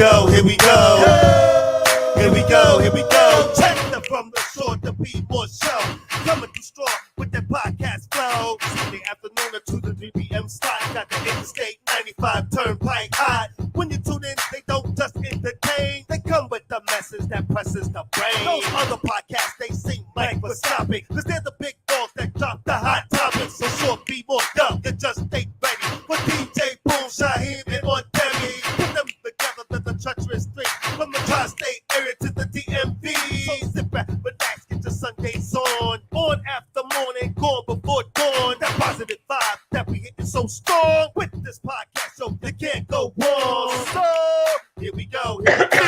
go, here we go. Here we go, here we go. Check the From the Shore to Be More show. Coming through strong with that podcast flow. Sunday afternoon at 2 to 3 p.m. slot. Got the Interstate 95 Turnpike hot. When you tune in, they don't just entertain. They come with the message that presses the brain. Those other podcasts, they seem microscopic. Cause they're the big dogs that drop the hot topics. So sure, be more dumb. You just stay ready for DJ Boom, Shaheem, and on Demi. Put them together to the treacherous three. From the tri-state area to the DMV. So sit back, relax, get your Sundays on. On after morning, gone before dawn. That positive vibe that we hitting so strong. With this podcast, so you can't go wrong. So, here we go. Here we go.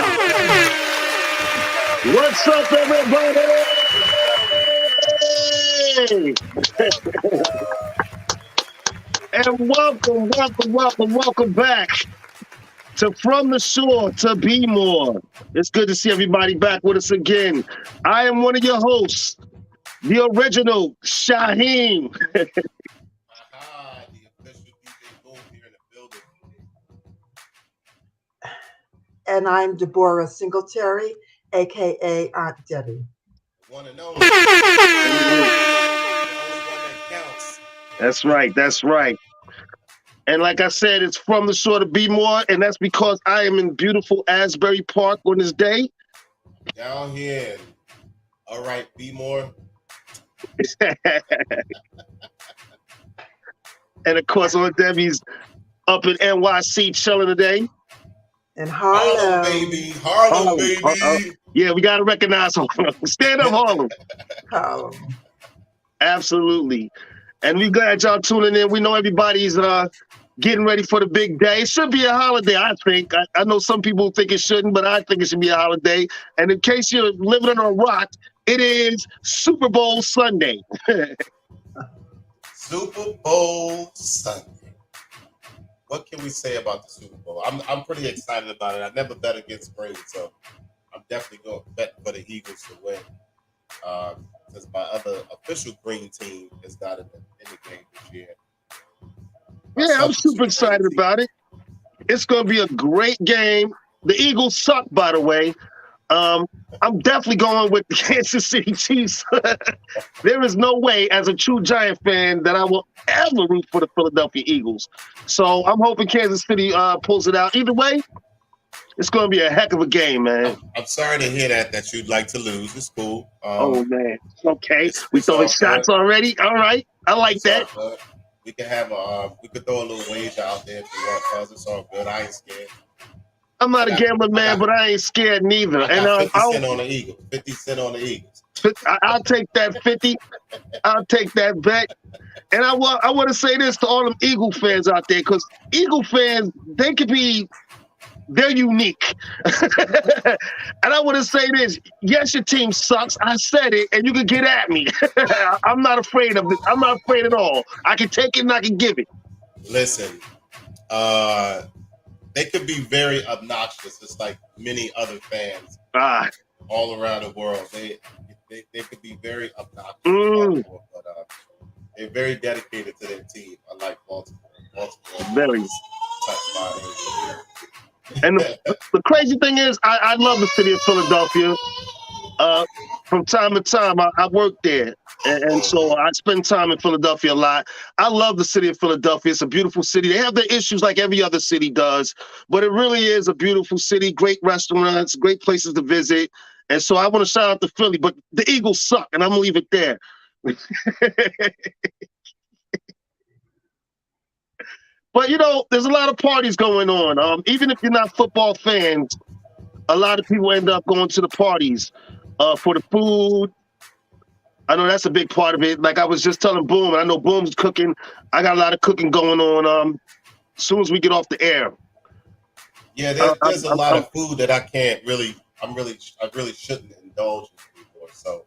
What's up, everybody? And welcome back to From the Shore to Be More. It's good to see everybody back with us again. I am one of your hosts, the original Shaheem. The official DJ Boom here in the building. And I'm Deborah Singletary, aka Aunt Debbie. One and only. The only one that counts. That's right. And like I said, it's From the Shore to Be More, and that's because I am in beautiful Asbury Park on this day. Down here. All right, be more. And of course, Aunt Debbie's up in NYC chilling today. And Harlem, Harlem. baby. Harlem, baby. Yeah, we got to recognize Harlem. Stand up, Harlem. Harlem. Absolutely. And we glad y'all tuning in. We know everybody's getting ready for the big day. It should be a holiday, I think. I know some people think it shouldn't, but I think it should be a holiday. And in case you're living on a rock, it is Super Bowl Sunday. Super Bowl Sunday. What can we say about the Super Bowl? I'm pretty excited about it. I never bet against green, so I'm definitely going to bet for the Eagles to win. Because my other official green team is not in the game this year. Yeah, I'm super excited about it. It's going to be a great game. The Eagles suck, by the way. I'm definitely going with the Kansas City Chiefs. There is no way, as a true Giant fan, that I will ever root for the Philadelphia Eagles. So I'm hoping Kansas City pulls it out. Either way, it's going to be a heck of a game, man. I'm sorry to hear that you'd like to lose. It's cool. Oh, man. Okay. We throwing shots already? All right. I like that. We can have we could throw a little wager out there if you want, cause it's all good. I ain't scared. I'm not a gambling man, but I ain't scared neither. I got 50 cent on the Eagles. 50 cent on the Eagles. I'll take that 50. I'll take that bet. And I want to say this to all them Eagle fans out there, because Eagle fans, they're unique. And I want to say this. Yes, your team sucks. I said it, and you can get at me. I'm not afraid of this. I'm not afraid at all. I can take it and I can give it. Listen, they could be very obnoxious, just like many other fans all around the world. They could be very obnoxious, but they're very dedicated to their team, unlike Baltimore. Very. And the crazy thing is, I love the city of Philadelphia. From time to time, I work there. And so I spend time in Philadelphia a lot. I love the city of Philadelphia. It's a beautiful city. They have their issues like every other city does, but it really is a beautiful city, great restaurants, great places to visit. And so I want to shout out to Philly, but the Eagles suck, and I'm going to leave it there. But, you know, there's a lot of parties going on. Even if you're not football fans, a lot of people end up going to the parties for the food. I know that's a big part of it. Like I was just telling Boom, and I know Boom's cooking. I got a lot of cooking going on as soon as we get off the air. Yeah, there's a lot of food that I really shouldn't indulge in anymore. So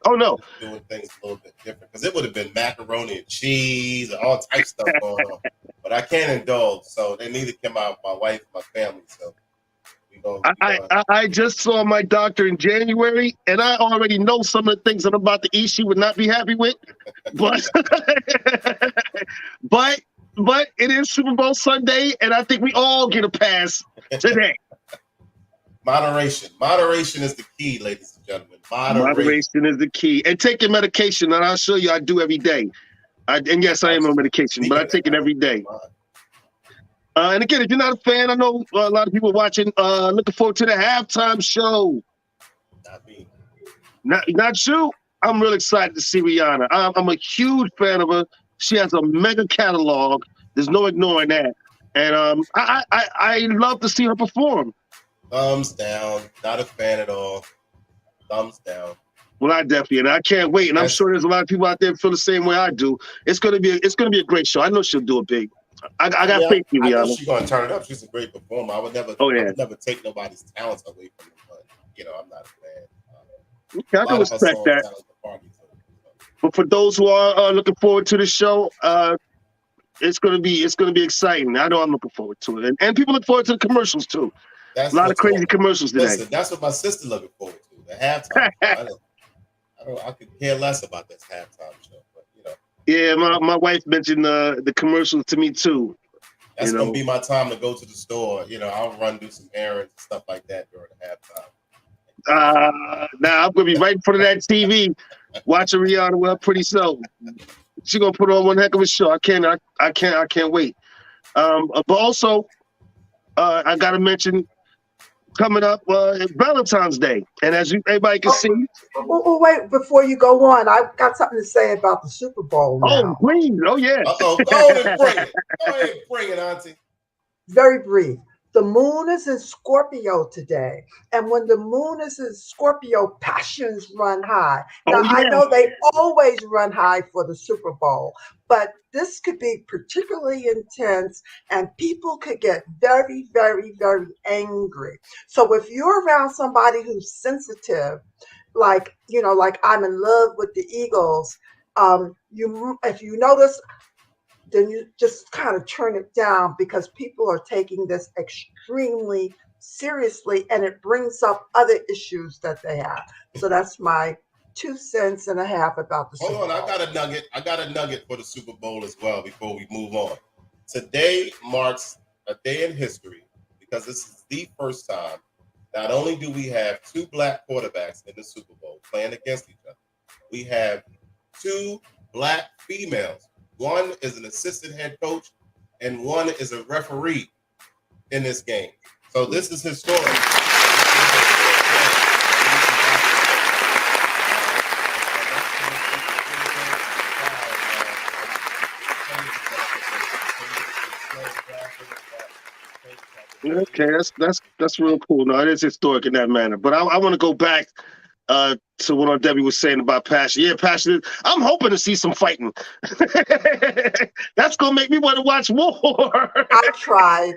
oh no, doing things a little bit different, because it would have been macaroni and cheese and all types of stuff going on. But I can't indulge, so they neither can my wife, my family. So I just saw my doctor in January, and I already know some of the things I'm about to eat she would not be happy with. But but it is Super Bowl Sunday, and I think we all get a pass today. Moderation. Moderation is the key, ladies and gentlemen. Moderation is the key. And take your medication, and I'll show you I do every day. And yes, I am on medication, but I take it every day. And again, if you're not a fan, I know a lot of people watching, looking forward to the halftime show. Not me. Not you. I'm really excited to see Rihanna. I'm a huge fan of her. She has a mega catalog. There's no ignoring that. And I love to see her perform. Thumbs down. Not a fan at all. Thumbs down. Well, I definitely, and I can't wait. And I'm sure there's a lot of people out there who feel the same way I do. It's gonna be a great show. I know she'll do it big. I got faith in you, I know she's gonna turn it up. She's a great performer. I would never take nobody's talents away from her, but I'm not a fan. Okay, I can respect that. But for those who are looking forward to the show, it's gonna be exciting. I know I'm looking forward to it, and people look forward to the commercials too. That's a lot of crazy commercials today. Listen, that's what my sister looking forward to. The halftime. I could care less about this halftime show, but Yeah, my wife mentioned the commercials to me too. That's gonna be my time to go to the store. I'll run do some errands and stuff like that during the halftime. Now I'm gonna be right in front of that TV, watching Rihanna. Well, pretty soon she's gonna put on one heck of a show. I can't wait. But also, I gotta mention coming up Valentine's Day, and as everybody can see. Wait, before you go on, I've got something to say about the Super Bowl now. Oh, please. Oh, yeah. Go ahead and bring it. Go ahead and bring it, Auntie. Very brief. The moon is in Scorpio today. And when the moon is in Scorpio, passions run high. Now, I know they always run high for the Super Bowl, but this could be particularly intense and people could get very, very, very angry. So if you're around somebody who's sensitive, like I'm in love with the Eagles, if you notice, then you just kind of turn it down because people are taking this extremely seriously and it brings up other issues that they have. So that's my 2 cents and a half about the Super Bowl. Hold on, I got a nugget for the Super Bowl as well before we move on. Today marks a day in history because this is the first time not only do we have 2 black quarterbacks in the Super Bowl playing against each other, we have 2 black females. One is an assistant head coach, and one is a referee in this game. So this is historic. Okay, that's real cool. No, it is historic in that manner. But I want to go back to what Debbie was saying about passion. Yeah, passion. I'm hoping to see some fighting. That's gonna make me want to watch more. I tried.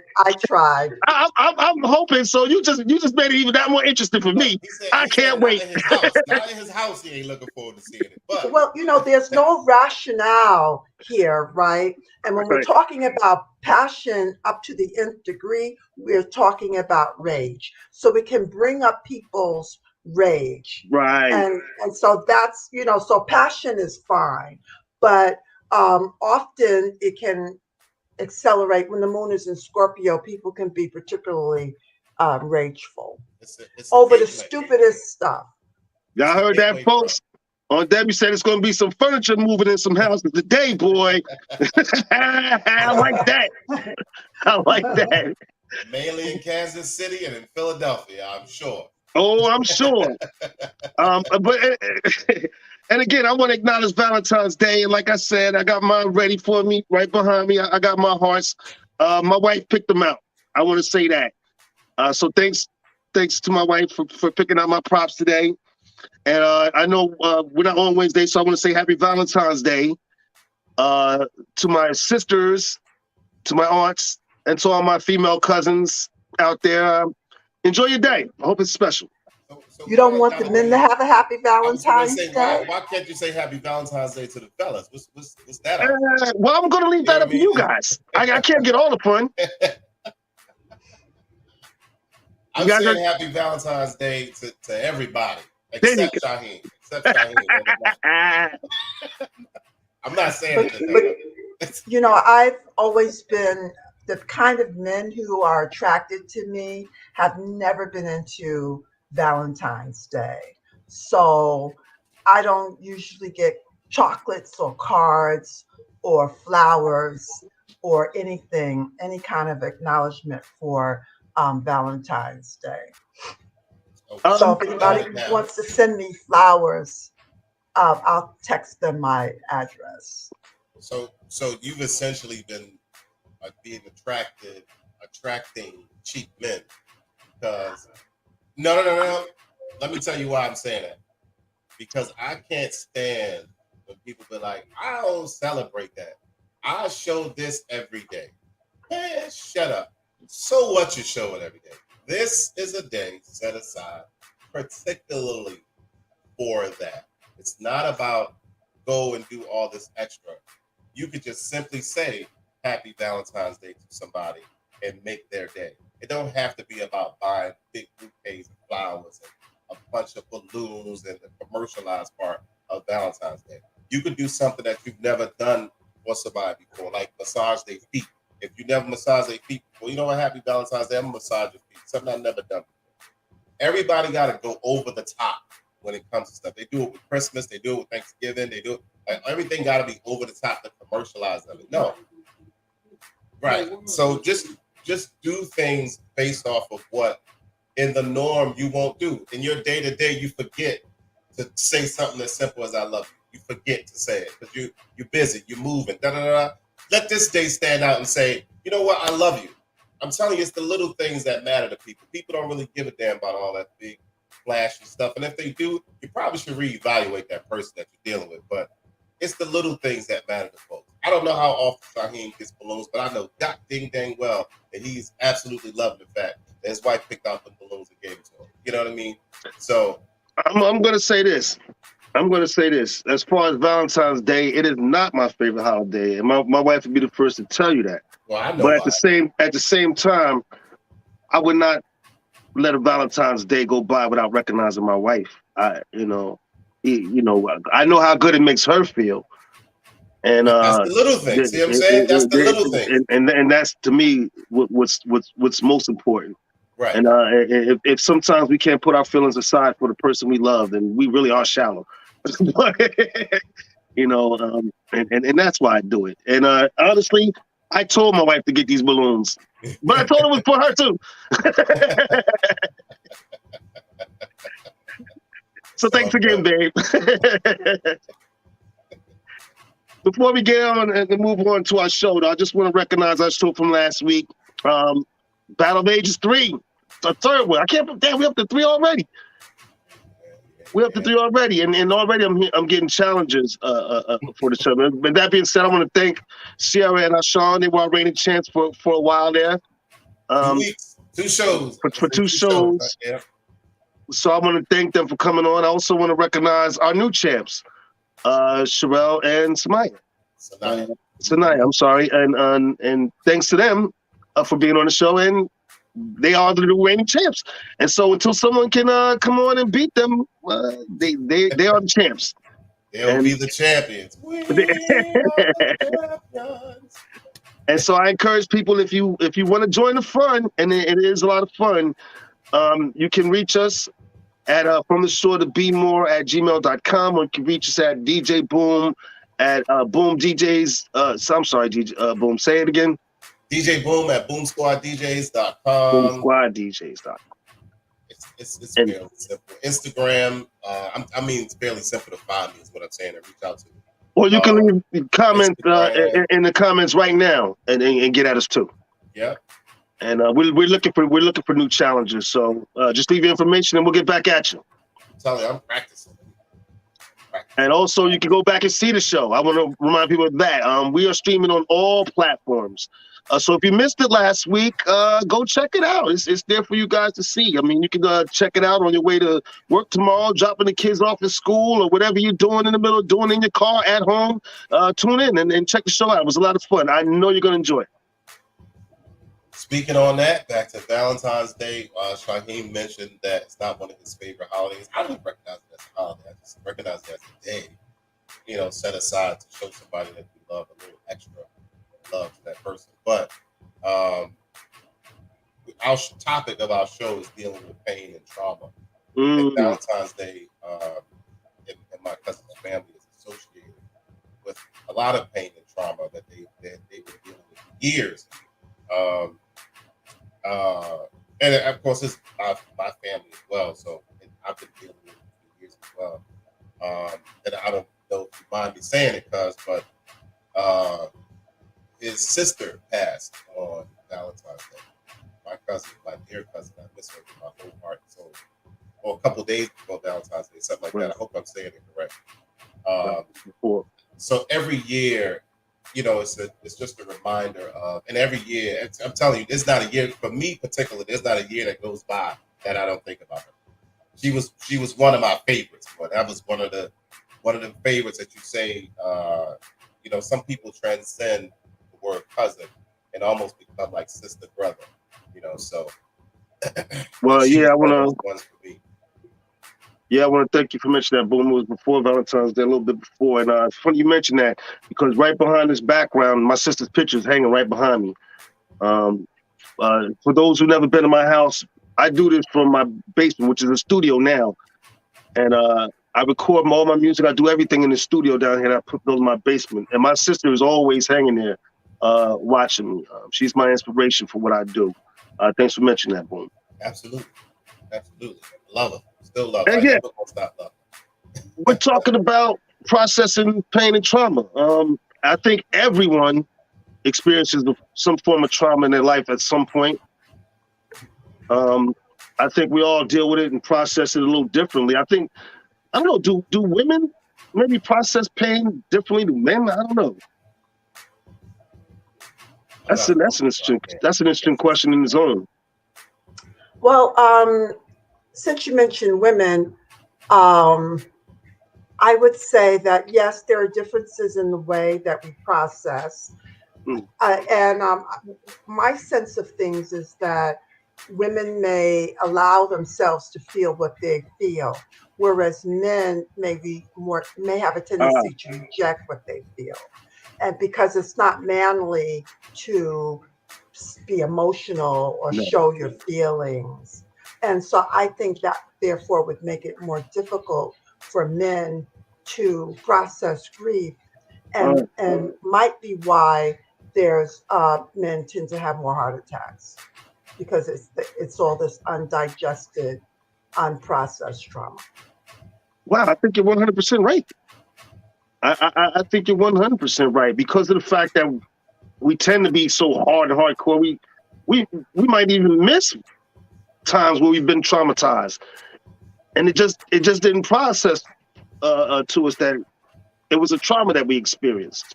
I'm hoping. So you just made it even that more interesting for me. I can't wait. Not in his house, he ain't looking forward to seeing it. But well, there's no rationale here, right? And when we're talking about passion up to the nth degree, we're talking about rage. So we can bring up people's rage, right? And so that's so passion is fine, but often it can accelerate when the moon is in Scorpio. People can be particularly rageful over the stupidest stuff. Y'all heard that, folks? Debbie said it's going to be some furniture moving in some houses today, boy. I like that. I like that. Mainly in Kansas City and in Philadelphia, I'm sure. Oh, I'm sure. But and again, I want to acknowledge Valentine's Day. And like I said, I got mine ready for me, right behind me. I got my hearts. My wife picked them out. I want to say that. So thanks to my wife for picking out my props today. And I know we're not on Wednesday, so I want to say happy Valentine's Day to my sisters, to my aunts, and to all my female cousins out there. Enjoy your day. I hope it's special. So you don't want the men to have a happy Valentine's Day? Why can't you say happy Valentine's Day to the fellas? What's that? Well, I'm going to leave that up to you guys. I can't get all the fun. I'm saying happy Valentine's Day to everybody except Shaheen. I'm not saying it. But I've always been the kind of men who are attracted to me have never been into Valentine's Day. So I don't usually get chocolates or cards or flowers or anything, any kind of acknowledgement for Valentine's Day. Okay. So if anybody Now, wants to send me flowers, I'll text them my address. so you've essentially been being attracting cheap men because no. Let me tell you why I'm saying that. Because I can't stand when people be like, I don't celebrate that. I show this every day. Man, shut up. So what you show it every day? This is a day set aside particularly for that. It's not about go and do all this extra. You could just simply say Happy Valentine's Day to somebody and make their day. It don't have to be about buying big bouquets of flowers and a bunch of balloons and the commercialized part of Valentine's Day. You could do something that you've never done for somebody before, like massage their feet. If you never massage their feet before, you know what? Happy Valentine's Day, I'm gonna massage your feet. Something I've never done before. Everybody got to go over the top when it comes to stuff. They do it with Christmas, they do it with Thanksgiving, they do it. Like, everything got to be over the top to commercialize them. No, right. So just do things based off of what in the norm you won't do. In your day to day, you forget to say something as simple as "I love you." You forget to say it because you're busy, you're moving. Da da da. Let this day stand out and say, you know what, I love you. I'm telling you, it's the little things that matter to people. People don't really give a damn about all that big, flashy stuff. And if they do, you probably should reevaluate that person that you're dealing with. But it's the little things that matter to folks. I don't know how often Shaheem gets balloons, but I know God ding dang well that he's absolutely loving the fact that his wife picked out the balloons and gave it to him. You know what I mean? So I'm going to say this. As far as Valentine's Day, it is not my favorite holiday, and my wife would be the first to tell you that. well, I know But why. at the same time, I would not let a Valentine's Day go by without recognizing my wife. I know how good it makes her feel, and That's the little things. See what I'm saying? That's the little things. and that's to me what's most important. Right. And if sometimes we can't put our feelings aside for the person we love, then we really are shallow. And that's why I do it. And honestly, I told my wife to get these balloons, but I told her it was for her too. So thanks again, babe. Before we get on and move on to our show, though, I just want to recognize our show from last week. Battle of Ages 3, the third one. I can't believe, damn, we're up to 3 already. We're up to 3 already, and already I'm getting challenges for the show. But that being said, I want to thank Sierra and Ashawn. They were our reigning champs for a while there. 2 weeks, 2 shows. For 2 shows. Yeah. So I want to thank them for coming on. I also want to recognize our new champs, Sherelle and Samaya. Sanaya, I'm sorry. And thanks to them for being on the show, and they are the new reigning champs. And so until someone can come on and beat them, they are the champs. They'll be the champions. And so I encourage people, if you want to join the fun, and it is a lot of fun, you can reach us at from the shore to be more @gmail.com, or you can reach us at DJ Boom at Boom DJs. So I'm sorry, DJ Boom. Say it again. DJ Boom at boomsquaddjs.com. Boomsquaddjs.com. It's fairly simple. Instagram, it's fairly simple to find me is what I'm saying, and reach out to me. Or you can leave comments in the comments right now and get at us too. Yeah. And we're looking for new challenges. So just leave your information and we'll get back at you. I'm telling you, I'm practicing. And also, you can go back and see the show. I want to remind people of that. We are streaming on all platforms. So if you missed it last week, go check it out. It's there for you guys to see. I mean, you can check it out on your way to work tomorrow, dropping the kids off at school, or whatever you're doing in the middle, doing in your car, at home. Tune in and check the show out. It was a lot of fun. I know you're going to enjoy it. Speaking on that, back to Valentine's Day, Shaheem mentioned that it's not one of his favorite holidays. I don't recognize it as a holiday. I just recognize it as a day, set aside to show somebody that we love a little extra love to that person. But Our topic of our show is dealing with pain and trauma. And Mm. Valentine's Day in my cousin's family is associated with a lot of pain and trauma that they've been dealing with for years. And of course, it's my family as well. So I've been dealing with it for years as well. And I don't know if you mind me saying it, but his sister passed on Valentine's Day. My cousin, my dear cousin, I miss her with my whole heart and soul. Or a couple of days before Valentine's Day, something like that. I hope I'm saying it correct. So every year, it's just a reminder of, and every year, I'm telling you, there's not a year for me particularly. There's not a year that goes by that I don't think about her. She was one of my favorites. But that was one of the favorites that you say. Some people transcend the word cousin and almost become like sister brother. So. Well, yeah, I want to. Yeah, I want to thank you for mentioning that, Boom. It was before Valentine's Day, a little bit before. And it's funny you mentioned that because right behind this background, my sister's picture is hanging right behind me. For those who've never been to my house, I do this from my basement, which is a studio now. And I record all my music. I do everything in the studio down here. And I put those in my basement. And my sister is always hanging there watching me. She's my inspiration for what I do. Thanks for mentioning that, Boom. Absolutely. Love her. Still love her. And I never gonna stop loving her. We're talking about processing pain and trauma. I think everyone experiences some form of trauma in their life at some point. I think we all deal with it and process it a little differently. I don't know, do women maybe process pain differently than men? I don't know. That's an interesting question in its own. Well, since you mentioned women, I would say that yes, there are differences in the way that we process. And my sense of things is that women may allow themselves to feel what they feel, whereas men may have a tendency to reject what they feel. And because it's not manly to be emotional or show your feelings. And so I think that therefore would make it more difficult for men to process grief and might be why there's men tend to have more heart attacks because it's all this undigested, unprocessed trauma. Wow, I think you're 100% right. I think you're 100% right because of the fact that we tend to be so hard and hardcore. We might even miss times where we've been traumatized, and it just didn't process to us that it was a trauma that we experienced.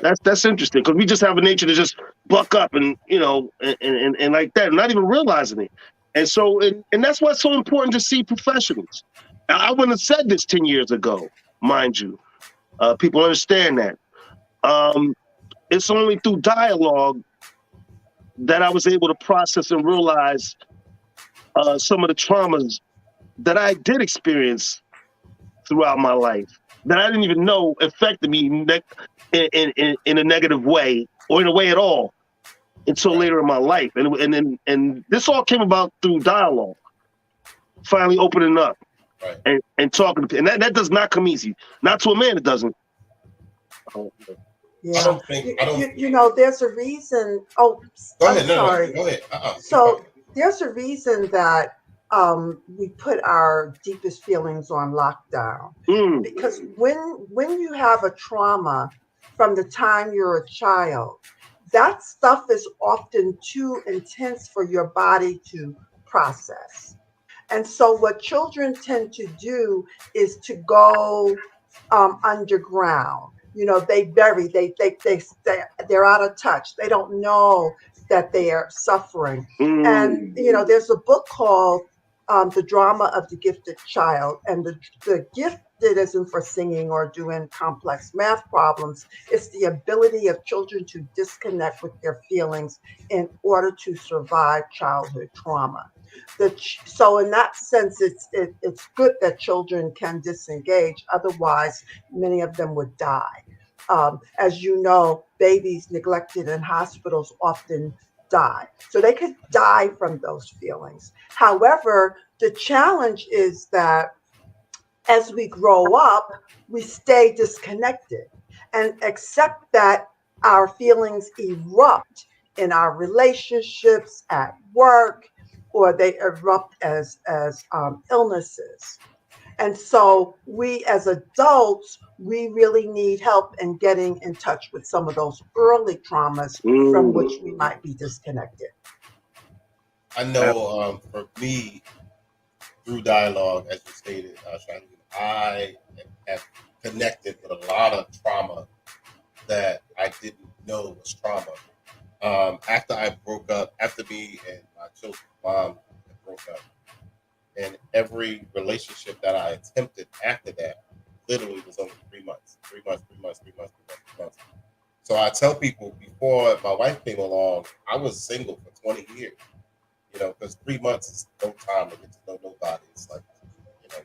Right. That's interesting because we just have a nature to just buck up and and like that, not even realizing it. And so and that's why it's so important to see professionals. Now, I wouldn't have said this 10 years ago, mind you. People understand that. It's only through dialogue that I was able to process and realize some of the traumas that I did experience throughout my life that I didn't even know affected me in a negative way or in a way at all until later in my life. And this all came about through dialogue, finally opening up and talking. And that does not come easy. Not to a man, it doesn't. Yeah. There's a reason. Oh, go ahead. Sorry. Go ahead. So there's a reason that we put our deepest feelings on lockdown because when you have a trauma from the time you're a child, that stuff is often too intense for your body to process. And so what children tend to do is to go underground. They bury, they're out of touch. They don't know that they are suffering. And, there's a book called The Drama of the Gifted Child. And the gifted isn't for singing or doing complex math problems. It's the ability of children to disconnect with their feelings in order to survive childhood trauma. So in that sense, it's good that children can disengage. Otherwise, many of them would die. As you know, babies neglected in hospitals often die. So they could die from those feelings. However, the challenge is that as we grow up, we stay disconnected and accept that our feelings erupt in our relationships, at work, or they erupt as illnesses. And so we as adults, we really need help in getting in touch with some of those early traumas from which we might be disconnected. I know for me, through dialogue, as you stated, Shaheed, I have connected with a lot of trauma that I didn't know was trauma. After I broke up, after me and my children's mom broke up, and every relationship that I attempted after that literally was only 3 months, 3 months, 3 months, 3 months, 3 months, 3 months. So I tell people before my wife came along, I was single for 20 years, because 3 months is no time to get to know nobody. It's like,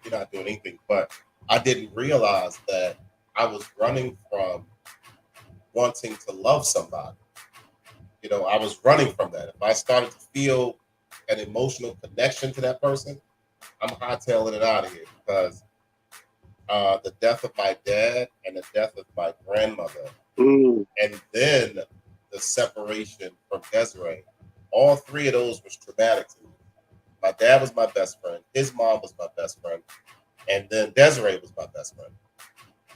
you're not doing anything. But I didn't realize that I was running from wanting to love somebody. I was running from that. If I started to feel an emotional connection to that person, I'm hightailing it out of here because the death of my dad and the death of my grandmother, and then the separation from Desiree, all three of those was traumatic to me. My dad was my best friend. His mom was my best friend. And then Desiree was my best friend.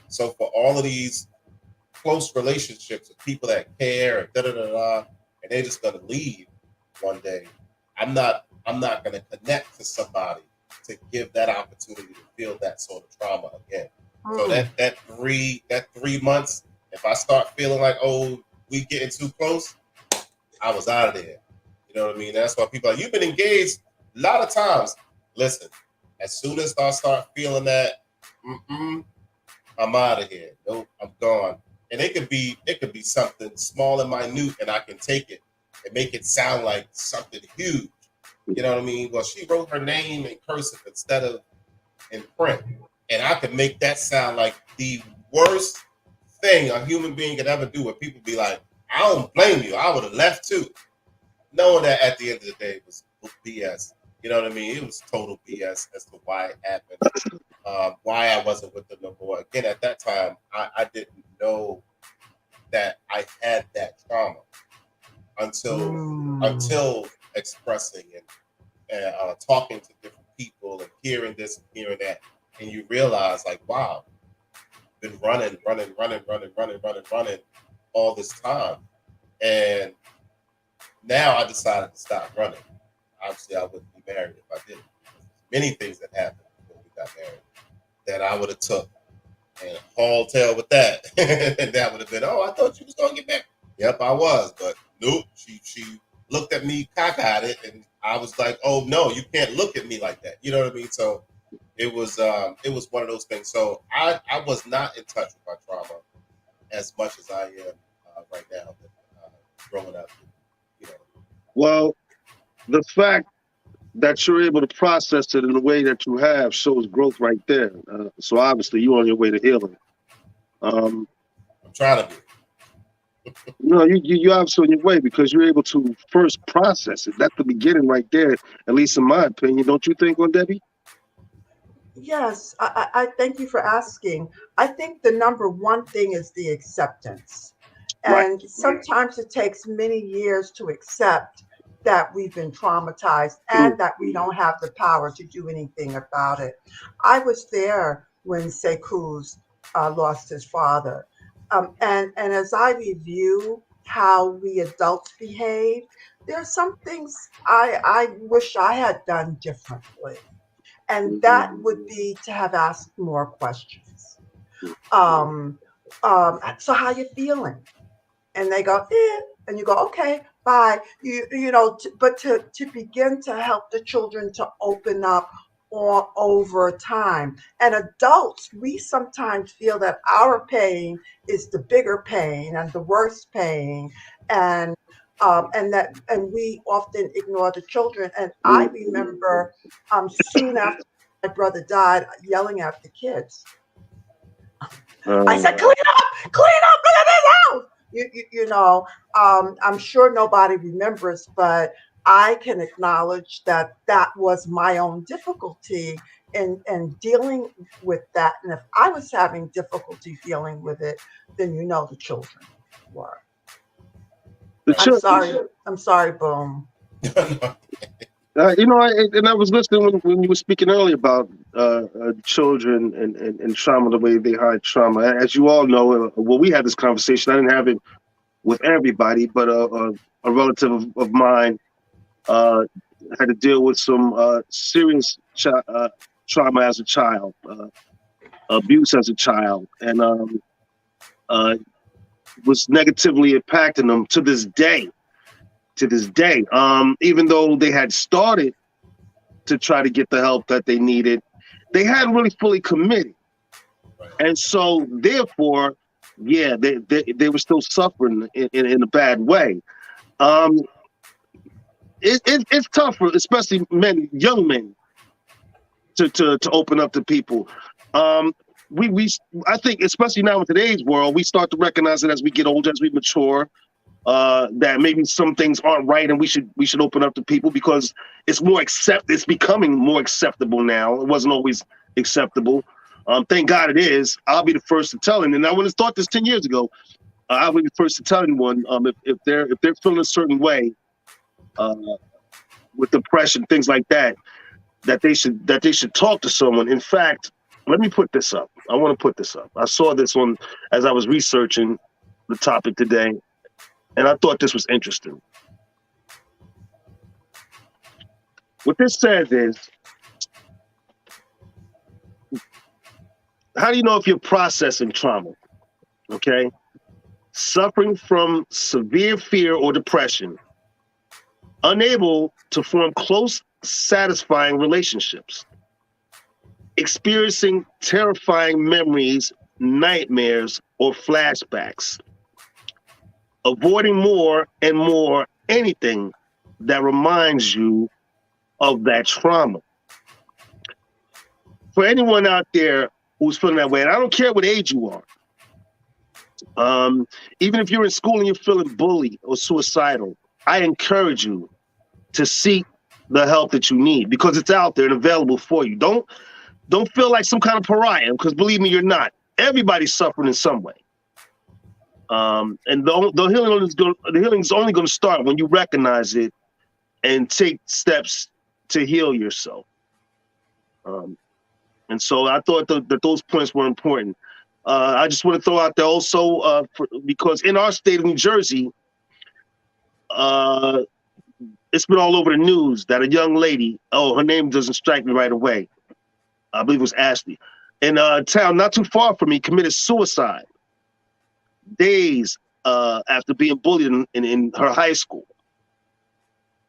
So for all of these close relationships with people that care and and they're just gonna leave one day, I'm not gonna connect to somebody to give that opportunity to feel that sort of trauma again. So that 3 months, if I start feeling like, oh, we getting too close, I was out of there. You know what I mean? That's why people are like, you've been engaged a lot of times. Listen, as soon as I start feeling that, I'm out of here. Nope, I'm gone. And it could be something small and minute, and I can take it and make it sound like something huge. You know what I mean? Well, she wrote her name in cursive instead of in print, and I could make that sound like the worst thing a human being could ever do. Where people be like, I don't blame you. I would have left too. Knowing that at the end of the day it was BS. You know what I mean? It was total BS as to why it happened, why I wasn't with them no more. Again, at that time, I didn't know that I had that trauma until expressing and talking to different people and hearing this and hearing that, and you realize like, wow, been running all this time, and now I decided to stop running. Obviously, I wouldn't be married if I didn't. Many things that happened when we got married that I would have took and hauled tail with that, and that would have been, oh, I thought you was gonna get married. Yep, I was, but nope. She looked at me cockeyed it, and I was like, oh no, you can't look at me like that. You know what I mean? So it was one of those things. So I was not in touch with my trauma as much as I am right now. Growing up, Well, the fact that you're able to process it in the way that you have shows growth right there. So obviously you're on your way to healing. I'm trying to be. You're obviously on your way because you're able to first process it. That's the beginning right there, at least in my opinion. Don't you think, Debbie? Yes, I thank you for asking. I think the number one thing is the acceptance. And sometimes it takes many years to accept that we've been traumatized and that we don't have the power to do anything about it. I was there when Sekou lost his father. And as I review how we adults behave, there are some things I wish I had done differently. And that would be to have asked more questions. So how you feeling? And they go, and you go, okay, bye. But to begin to help the children to open up over time. And adults, we sometimes feel that our pain is the bigger pain and the worst pain, and we often ignore the children. And I remember soon after my brother died, yelling at the kids. I said, clean up, look at this house. You know, I'm sure nobody remembers, but I can acknowledge that that was my own difficulty in dealing with that. And if I was having difficulty dealing with it, then you know the children were. The I'm children, sorry. I'm sorry, Boom. you know, and I was listening when you were speaking earlier about children and trauma, the way they hide trauma. As you all know, well, we had this conversation. I didn't have it with everybody, but a relative of mine had to deal with some serious trauma as a child, abuse as a child, and was negatively impacting them to this day. Even though they had started to try to get the help that they needed, they hadn't really fully committed. And so therefore, yeah, they were still suffering in a bad way. It's tougher, especially young men, to open up to people. I think, especially now in today's world, we start to recognize it as we get older, as we mature, that maybe some things aren't right, and we should open up to people because it's becoming more acceptable now. It wasn't always acceptable. Thank God it is. I'll be the first to tell him. And I would have thought this 10 years ago. I would be the first to tell anyone if they're feeling a certain way with depression, things like that, that they should talk to someone. In fact, let me put this up. I want to put this up. I saw this one as I was researching the topic today, and I thought this was interesting. What this says is, how do you know if you're processing trauma? Okay. Suffering from severe fear or depression, unable to form close, satisfying relationships, experiencing terrifying memories, nightmares, or flashbacks, avoiding more and more anything that reminds you of that trauma. For anyone out there who's feeling that way, and I don't care what age you are, even if you're in school and you're feeling bullied or suicidal, I encourage you to seek the help that you need because it's out there and available for you. Don't feel like some kind of pariah, because believe me, you're not. Everybody's suffering in some way. And the healing is only going to start when you recognize it and take steps to heal yourself. And so I thought that those points were important. I just want to throw out there also, because in our state of New Jersey, it's been all over the news that a young lady, her name doesn't strike me right away, I believe it was Ashley, in a town not too far from me, committed suicide days after being bullied in her high school.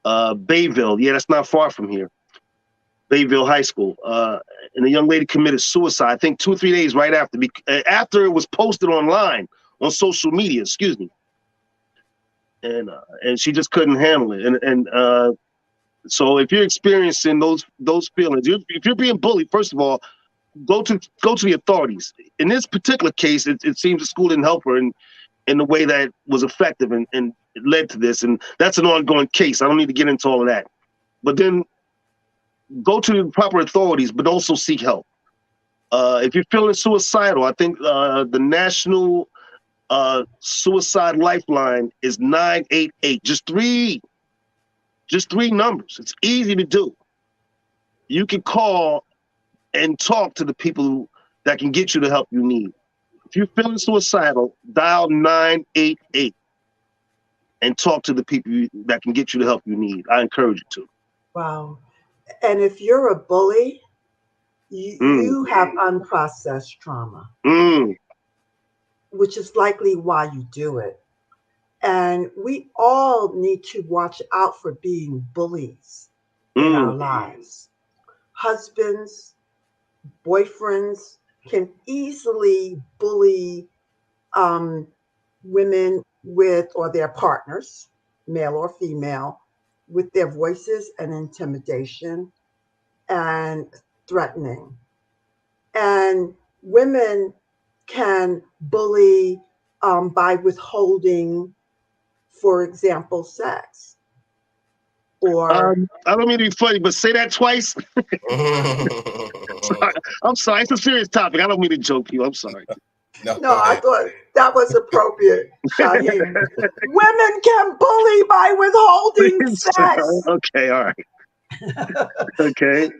Bayville, yeah, that's not far from here. Bayville High School. And the young lady committed suicide, I think 2 or 3 days right after it was posted online, on social media, excuse me. And she just couldn't handle it. And so if you're experiencing those feelings, if you're being bullied, first of all, go to the authorities. In this particular case, it seems the school didn't help her in the way that was effective, and it led to this. And that's an ongoing case. I don't need to get into all of that. But then go to the proper authorities, but also seek help. If you're feeling suicidal, I think the National Suicide Lifeline is 988. Just three numbers. It's easy to do. You can call and talk to the people that can get you the help you need. If you're feeling suicidal, dial 988 and talk to the people that can get you the help you need. I encourage you to. Wow. And if you're a bully, you have unprocessed trauma, which is likely why you do it. And we all need to watch out for being bullies in our lives. Husbands, boyfriends can easily bully women or their partners, male or female, with their voices and intimidation and threatening. And women can bully by withholding, for example, sex. Or I don't mean to be funny, but say that twice. I'm sorry. It's a serious topic. I don't mean to joke you. I'm sorry. no, I thought that was appropriate, Shaheem. Women can bully by withholding sex. Okay, all right. Okay.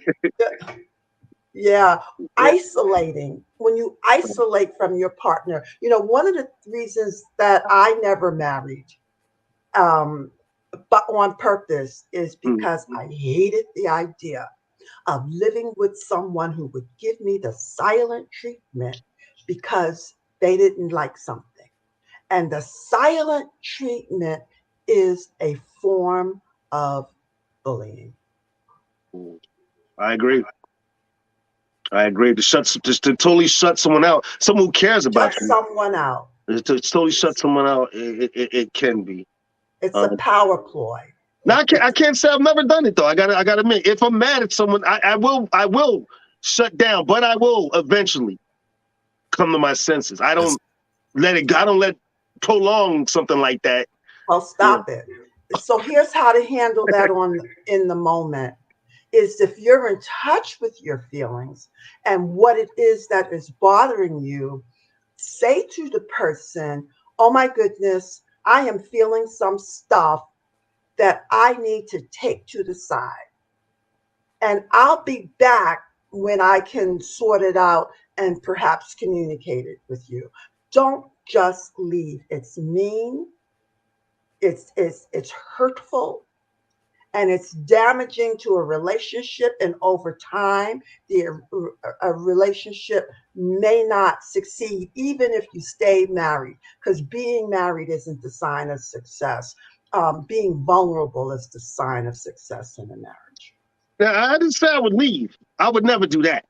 Yeah, isolating. When you isolate from your partner, one of the reasons that I never married, but on purpose, is because I hated the idea of living with someone who would give me the silent treatment because they didn't like something. And the silent treatment is a form of bullying. I agree. Just to totally shut someone out, someone who cares about you. Someone out. To totally shut someone out, it can be. It's a power ploy. Now I can't say I've never done it though. I gotta admit, if I'm mad at someone, I will shut down, but I will eventually come to my senses. I don't let it go. I don't let prolong something like that. Well, stop it. So here's how to handle that in the moment. Is if you're in touch with your feelings and what it is that is bothering you, say to the person, oh my goodness, I am feeling some stuff that I need to take to the side. And I'll be back when I can sort it out and perhaps communicate it with you. Don't just leave. It's mean. It's hurtful. And it's damaging to a relationship, and over time, a relationship may not succeed, even if you stay married, because being married isn't the sign of success. Being vulnerable is the sign of success in a marriage. Now, I didn't say I would leave. I would never do that.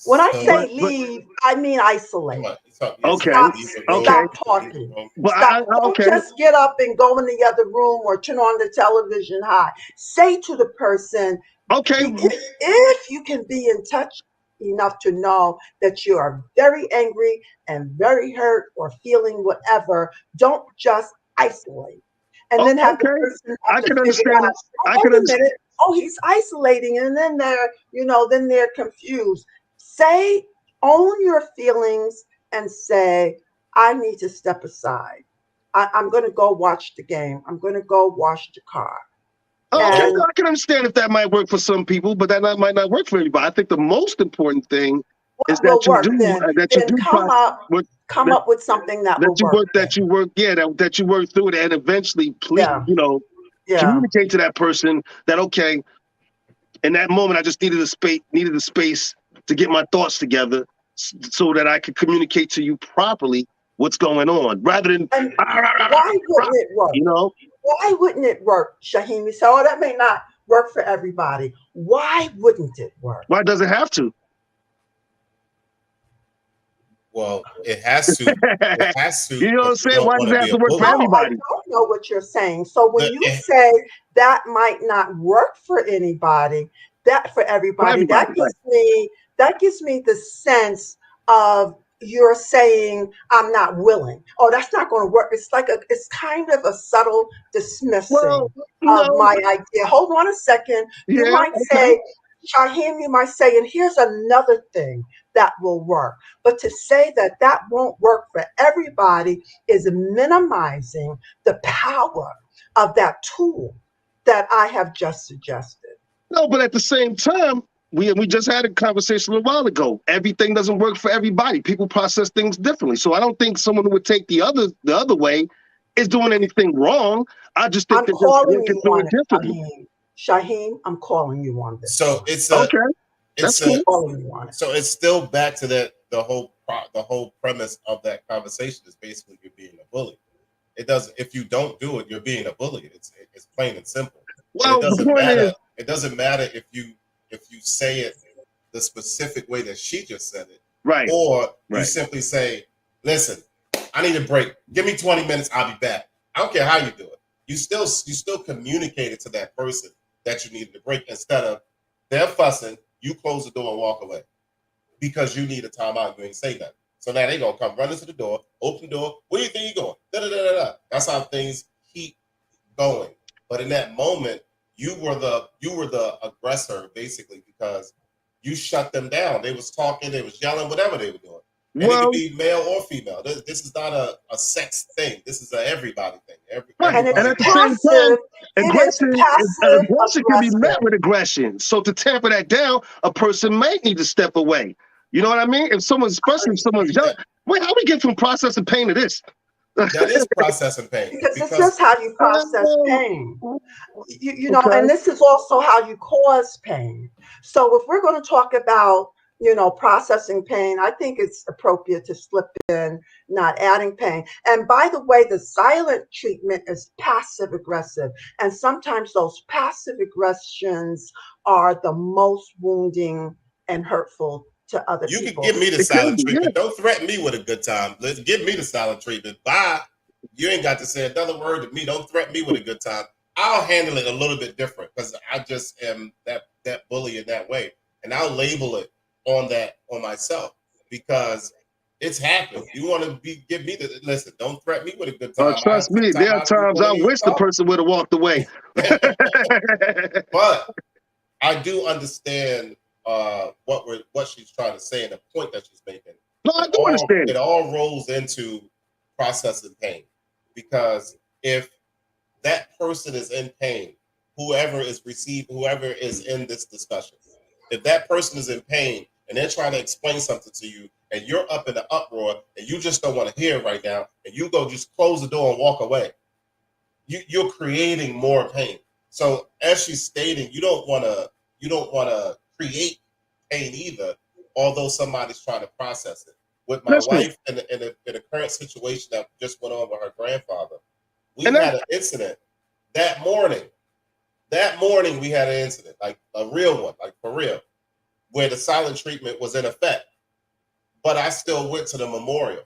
When I say leave, I mean isolate. Okay. Stop talking. Don't just get up and go in the other room or turn on the television high. Say to the person, okay, if you can be in touch enough to know that you are very angry and very hurt or feeling whatever, don't just isolate. And then have the person I can understand it. I can understand. Oh, he's isolating, and then they're confused. Say, own your feelings and say, I need to step aside. I'm going to go watch the game. I'm going to go wash the car. I can understand if that might work for some people, but that might not work for everybody. I think the most important thing is that you come up with something that will work. That you work through it, and eventually, please, communicate to that person that, okay, in that moment, I just needed the space to get my thoughts together so that I could communicate to you properly what's going on, rather than why wouldn't it work? Why wouldn't it work, Shaheem? You say, oh, that may not work for everybody. Why wouldn't it work? Why does it have to? Well, it has to. It has to. You know what I'm saying? Why does it have to work for everybody? I don't know what you're saying. So when you say that might not work for anybody, that gives me the sense of you're saying I'm not willing. Oh, that's not going to work. It's it's kind of a subtle dismissing of my idea. Hold on a second. You might say, Shaheem, and here's another thing that will work. But to say that won't work for everybody is minimizing the power of that tool that I have just suggested. No, but at the same time, we just had a conversation a while ago. Everything doesn't work for everybody. People process things differently. So I don't think someone who would take the other way is doing anything wrong. I just think they're just doing it differently. Shaheem, I'm calling you on this. So it's okay. So it's still back to that the whole premise of that conversation is basically you're being a bully. It doesn't. If you don't do it, you're being a bully. It's plain and simple. Well, it doesn't matter if you say it the specific way that she just said it, right? Or you simply say, "Listen, I need a break. Give me 20 minutes. I'll be back." I don't care how you do it. You still communicated to that person that you needed a break instead of they're fussing. You close the door and walk away because you need a timeout. You ain't say that. So now they gonna come running to the door, open the door. Where do you think you going? Da, da, da, da, da. That's how things keep going. But in that moment, you were the aggressor basically, because you shut them down. They was talking, they was yelling, whatever they were doing. And it Well, could be male or female. This is not a sex thing. This is a everybody thing. right. And And it's at the same time, passive. It is aggression can be met aggressive. with aggression. So to tamper that down, a person may need to step away. You know what I mean? If someone's, especially if someone's young, wait, how we get from processing pain to this? That is processing pain. Because it's just how you process pain. You know, Okay. and this is also how you cause pain. So if we're going to talk about, you know, processing pain, I think it's appropriate to slip in not adding pain. And by the way, the silent treatment is passive aggressive. And sometimes those passive aggressions are the most wounding and hurtful to other You people. can give me the It could silent be, treatment. Don't threaten me with a good time. Let's give me the silent treatment. Bye. You ain't got to say another word to me. Don't threaten me with a good time. I'll handle it a little bit different because I just am that bully in that way. And I'll label it on myself because it's happened. You want to give me the listen, don't threaten me with a good time. Trust me, there are times I wish the person would have walked away. But I do understand what she's trying to say and the point that she's making. No, I do understand. It all rolls into processing pain, because if that person is in pain, whoever is in this discussion, if that person is in pain and they're trying to explain something to you and you're up in the uproar and you just don't want to hear it right now and you go just close the door and walk away, you're creating more pain. So as she's stating, you don't want to create pain either, although somebody's trying to process it. With my wife in a current situation that just went on with her grandfather, we had an incident that morning. That morning we had an incident, like a real one, like for real, where the silent treatment was in effect. But I still went to the memorial.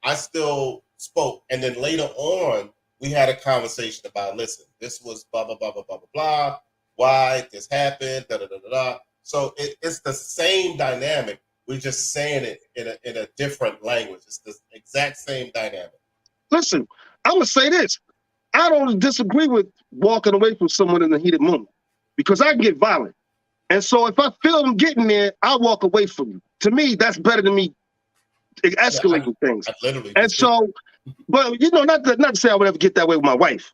I still spoke. And then later on, we had a conversation about, listen, this was blah, blah, blah, blah, blah, blah, blah. Why this happened, da, da, da, da, da. So it's the same dynamic. We're just saying it in a different language. It's the exact same dynamic. Listen, I'm going to say this. I don't disagree with walking away from someone in the heated moment because I can get violent. And so if I feel I'm getting there, I'll walk away from you. To me, that's better than me escalating things. And so, but you know, not to say I would ever get that way with my wife.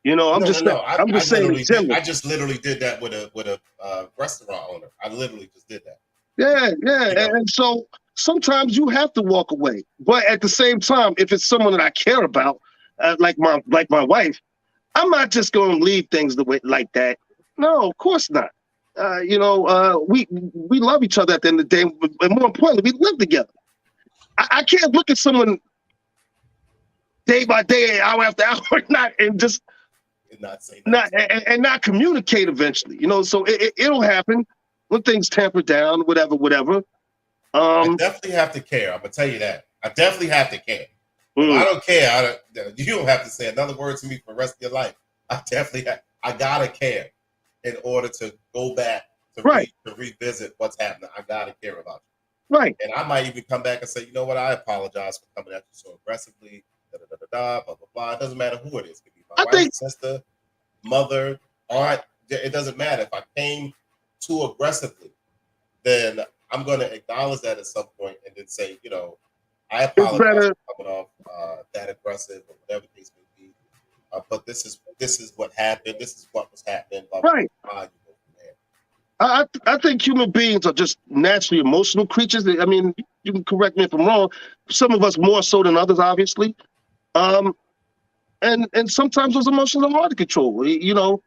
You know, I'm just saying. I just literally did that with a restaurant owner. I literally just did that. Yeah. You know? And so sometimes you have to walk away. But at the same time, if it's someone that I care about, like my wife, I'm not just going to leave things the way like that. No, of course not. You know, we love each other at the end of the day, and more importantly, we live together. I can't look at someone day by day, hour after hour, not communicate eventually. You know, so it'll happen when things tamper down, whatever. I definitely have to care. I'm gonna tell you that. I definitely have to care. If I don't care, you don't have to say another word to me for the rest of your life. I gotta care in order to go back to revisit what's happening. I gotta care about you. Right. And I might even come back and say, you know what, I apologize for coming at you so aggressively, blah, blah, blah, blah. It doesn't matter who it is. It could be my wife, sister, mother, aunt. It doesn't matter. If I came too aggressively, then I'm going to acknowledge that at some point and then say, you know, I apologize for coming off that aggressive or whatever the case may be. But this is what happened. This is what was happening. Blah, blah, right. Blah, blah. I think human beings are just naturally emotional creatures. I mean, you can correct me if I'm wrong. Some of us more so than others, obviously. And sometimes those emotions are hard to control. You know,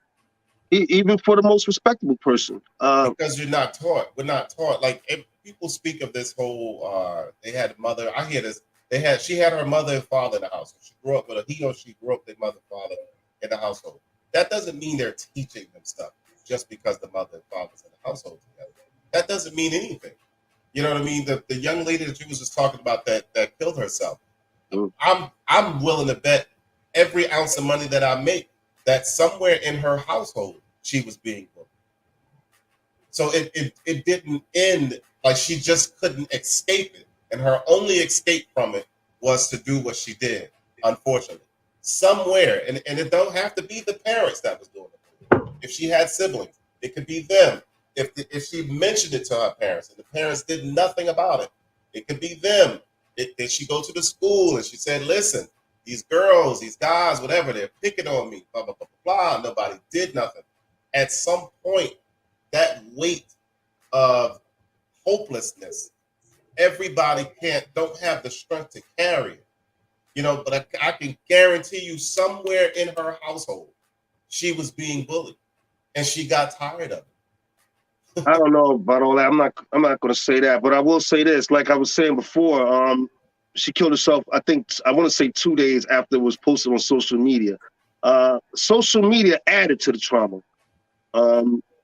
even for the most respectable person. Because you're not taught. We're not taught. Like if people speak of this whole. They had a mother. I hear this. She had her mother and father in the house. She grew up with he or she grew up with their mother and father in the household. That doesn't mean they're teaching them stuff just because the mother and father's in the household together. That doesn't mean anything. You know what I mean? The young lady that you was just talking about that killed herself. I'm willing to bet every ounce of money that I make that somewhere in her household she was being bullied. So it didn't end like she just couldn't escape it. and her only escape from it was to do what she did, unfortunately. Somewhere, and it don't have to be the parents that was doing it. If she had siblings, it could be them. If she mentioned it to her parents and the parents did nothing about it, it could be them. Did she go to the school and she said, listen, these girls, these guys, whatever, they're picking on me, blah, blah, blah, blah, blah. Nobody did nothing. At some point, that weight of hopelessness, everybody don't have the strength to carry it. You know, but I can guarantee you somewhere in her household, she was being bullied and she got tired of it. I don't know about all that. I'm not going to say that, but I will say this. Like I was saying before, she killed herself. I want to say 2 days after it was posted on social media. Social media added to the trauma.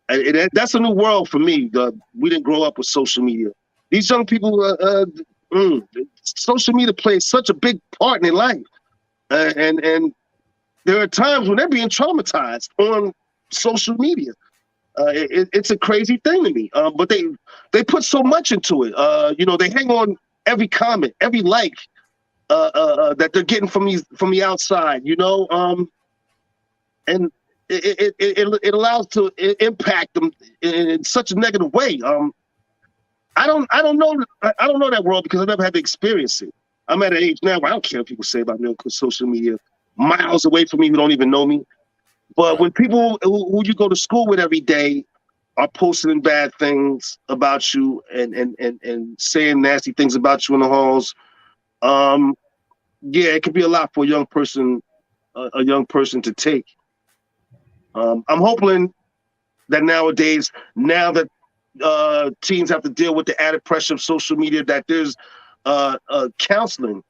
That's a new world for me. We didn't grow up with social media. These young people, social media plays such a big part in their life, and there are times when they're being traumatized on social media. It's a crazy thing to me, but they put so much into it. They hang on every comment, every like that they're getting from the outside. And it allows to impact them in such a negative way. I don't know that world because I never had to experience it. I'm at an age now where I don't care what people say about me on social media, miles away from me who don't even know me. But when people who you go to school with every day are posting bad things about you and saying nasty things about you in the halls, it could be a lot for a young person to take. I'm hoping that nowadays, now that teens have to deal with the added pressure of social media, that there's counseling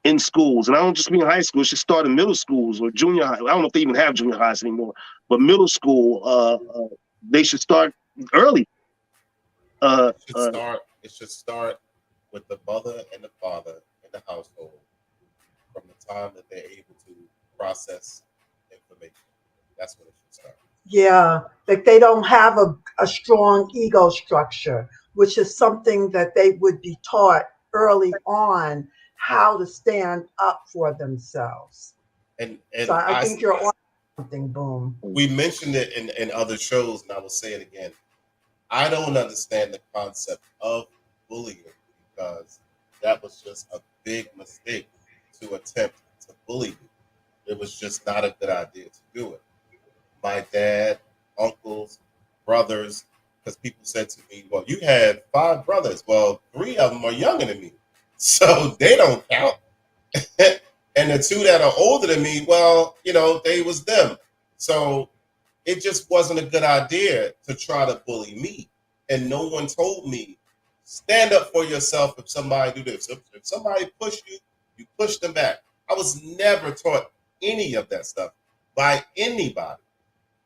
in schools, and I don't just mean high school. It should start in middle schools or junior high. I don't know if they even have junior highs anymore, but middle school, they should start early. It should start with the mother and the father in the household from the time that they're able to process information. That's when it should start. Yeah, like they don't have a strong ego structure, which is something that they would be taught early on how to stand up for themselves. And so I think you're on something, Boom. We mentioned it in other shows, and I will say it again. I don't understand the concept of bullying because that was just a big mistake to attempt to bully me. It was just not a good idea to do it. My dad, uncles, brothers, because people said to me, well, you had 5 brothers. Well, 3 of them are younger than me, so they don't count. And the 2 that are older than me, well, they was them. So it just wasn't a good idea to try to bully me. And no one told me, stand up for yourself if somebody do this. If somebody push you, you push them back. I was never taught any of that stuff by anybody.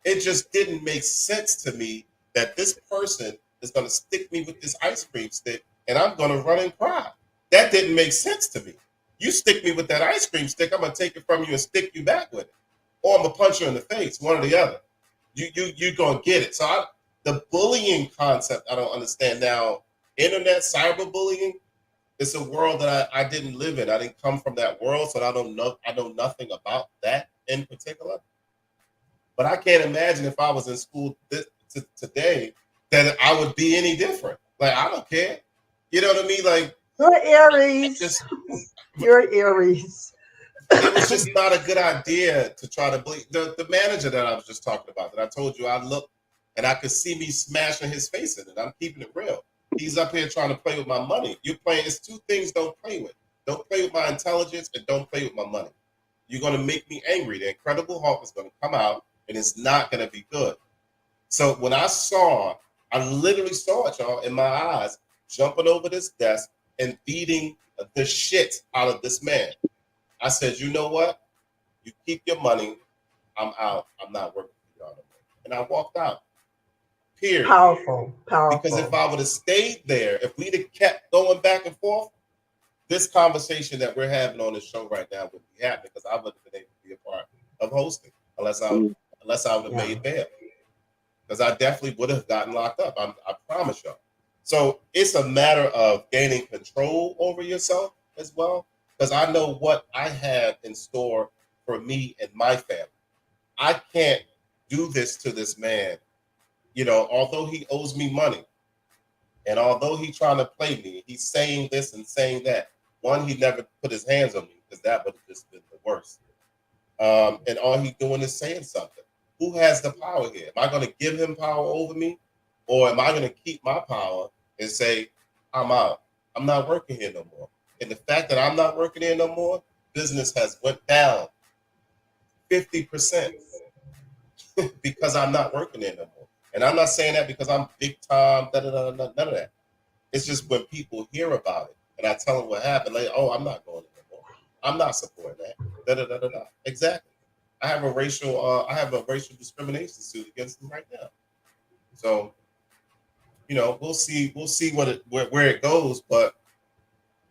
It just didn't make sense to me that this person is going to stick me with this ice cream stick and I'm going to run and cry. That didn't make sense to me. You stick me with that ice cream stick, I'm going to take it from you and stick you back with it. Or I'm going to punch you in the face, one or the other. You're going to get it. So the bullying concept, I don't understand. Now, internet cyberbullying, it's a world that I didn't live in. I didn't come from that world, so I know nothing about that in particular. But I can't imagine if I was in school today that I would be any different. Like, I don't care. You know what I mean? Like, you're Aries. You're Aries. It was just not a good idea to try to bully. The manager that I was just talking about, that I told you, I looked and I could see me smashing his face in it. I'm keeping it real. He's up here trying to play with my money. You're playing. It's 2 things don't play with. Don't play with my intelligence and don't play with my money. You're going to make me angry. The Incredible Hulk is going to come out and it's not going to be good. So when I literally saw it, y'all, in my eyes, jumping over this desk and beating the shit out of this man. I said, you know what? You keep your money. I'm out. I'm not working for y'all no more. And I walked out. Period. Powerful. Because if I would have stayed there, if we'd have kept going back and forth, this conversation that we're having on this show right now would be happening because I wouldn't have been able to be a part of hosting unless I would have made bail. Because I definitely would have gotten locked up. I promise y'all. So it's a matter of gaining control over yourself as well, because I know what I have in store for me and my family. I can't do this to this man, although he owes me money, and although he's trying to play me, he's saying this and saying that. One, he never put his hands on me, because that would have just been the worst. And all he's doing is saying something. Who has the power here? Am I going to give him power over me, or am I going to keep my power and say, I'm out? I'm not working here no more. And the fact that I'm not working here no more, business has went down 50% because I'm not working there no more. And I'm not saying that because I'm big time, none of that. It's just when people hear about it and I tell them what happened, like, oh, I'm not going there no more. I'm not supporting that. Exactly. I have a racial discrimination suit against them right now. So, we'll see where it goes, but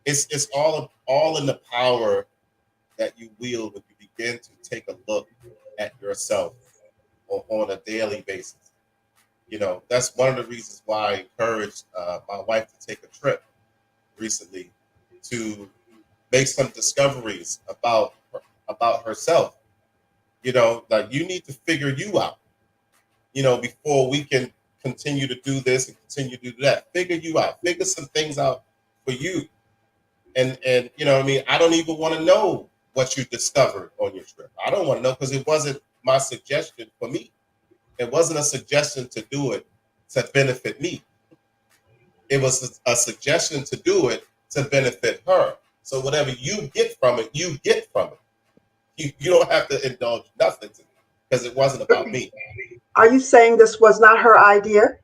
it's all in the power that you wield when you begin to take a look at yourself on a daily basis. That's one of the reasons why I encouraged my wife to take a trip recently to make some discoveries about herself. Like, you need to figure you out, before we can continue to do this and continue to do that. Figure you out. Figure some things out for you. And I don't even want to know what you discovered on your trip. I don't want to know, because it wasn't my suggestion for me. It wasn't a suggestion to do it to benefit me. It was a suggestion to do it to benefit her. So whatever you get from it, you get from it. You don't have to indulge nothing because it wasn't about me. Are you saying this was not her idea?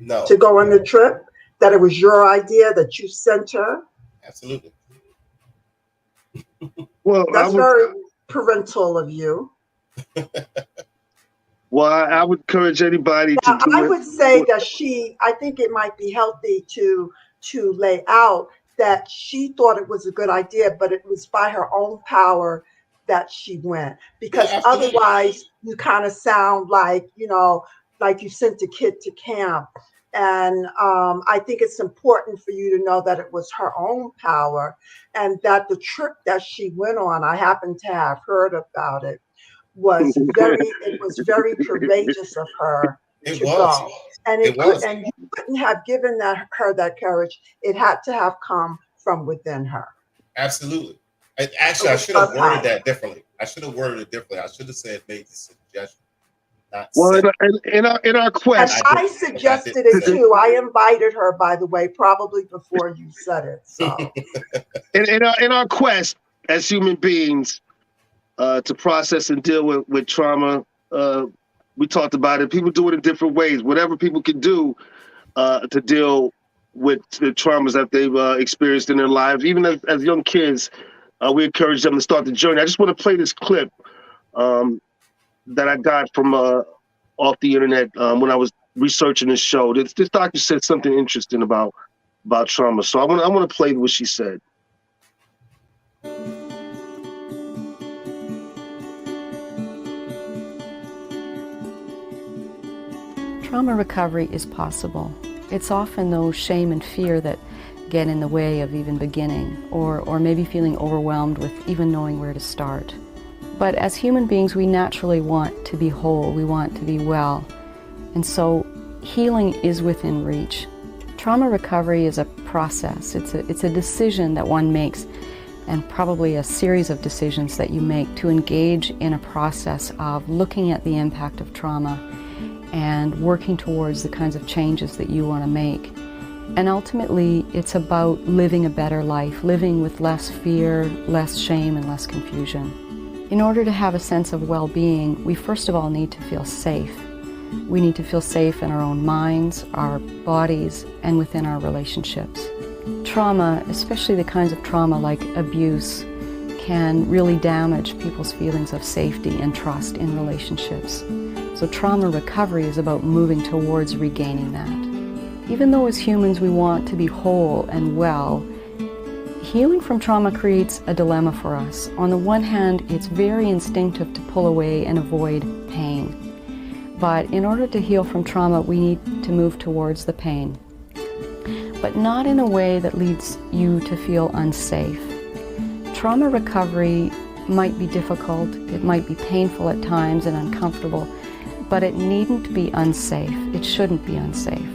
No. To go on the trip? That it was your idea, that you sent her? Absolutely. Well, that's very parental of you. Well, I would encourage anybody now, to do I it. would say that I think it might be healthy to lay out that she thought it was a good idea, but it was by her own power that she went. Because otherwise you kind of sound like, like you sent a kid to camp. And I think it's important for you to know that it was her own power, and that the trip that she went on, I happen to have heard about it, was very courageous of her to go. And you couldn't have given her that courage. It had to have come from within her. Absolutely. Actually, I should have worded that differently. I should have said made the suggestion. Well, in our quest, and I suggested it too. I invited her, by the way, probably before you said it. So, in our quest as human beings to process and deal with trauma, we talked about it. People do it in different ways. Whatever people can do to deal with the traumas that they've experienced in their lives, even as young kids, we encourage them to start the journey. I just want to play this clip. That I got from off the internet when I was researching this show. This doctor said something interesting about trauma. So I want to play what she said. Trauma recovery is possible. It's often those shame and fear that get in the way of even beginning, or maybe feeling overwhelmed with even knowing where to start. But as human beings, we naturally want to be whole, we want to be well. And so healing is within reach. Trauma recovery is a process. It's a decision that one makes, and probably a series of decisions that you make to engage in a process of looking at the impact of trauma and working towards the kinds of changes that you want to make. And ultimately, it's about living a better life, living with less fear, less shame, and less confusion. In order to have a sense of well-being, we first of all need to feel safe. We need to feel safe in our own minds, our bodies, and within our relationships. Trauma, especially the kinds of trauma like abuse, can really damage people's feelings of safety and trust in relationships. So trauma recovery is about moving towards regaining that. Even though as humans we want to be whole and well, healing from trauma creates a dilemma for us. On the one hand, it's very instinctive to pull away and avoid pain. But in order to heal from trauma, we need to move towards the pain. but not in a way that leads you to feel unsafe. Trauma recovery might be difficult, it might be painful at times and uncomfortable, but it needn't be unsafe. It shouldn't be unsafe.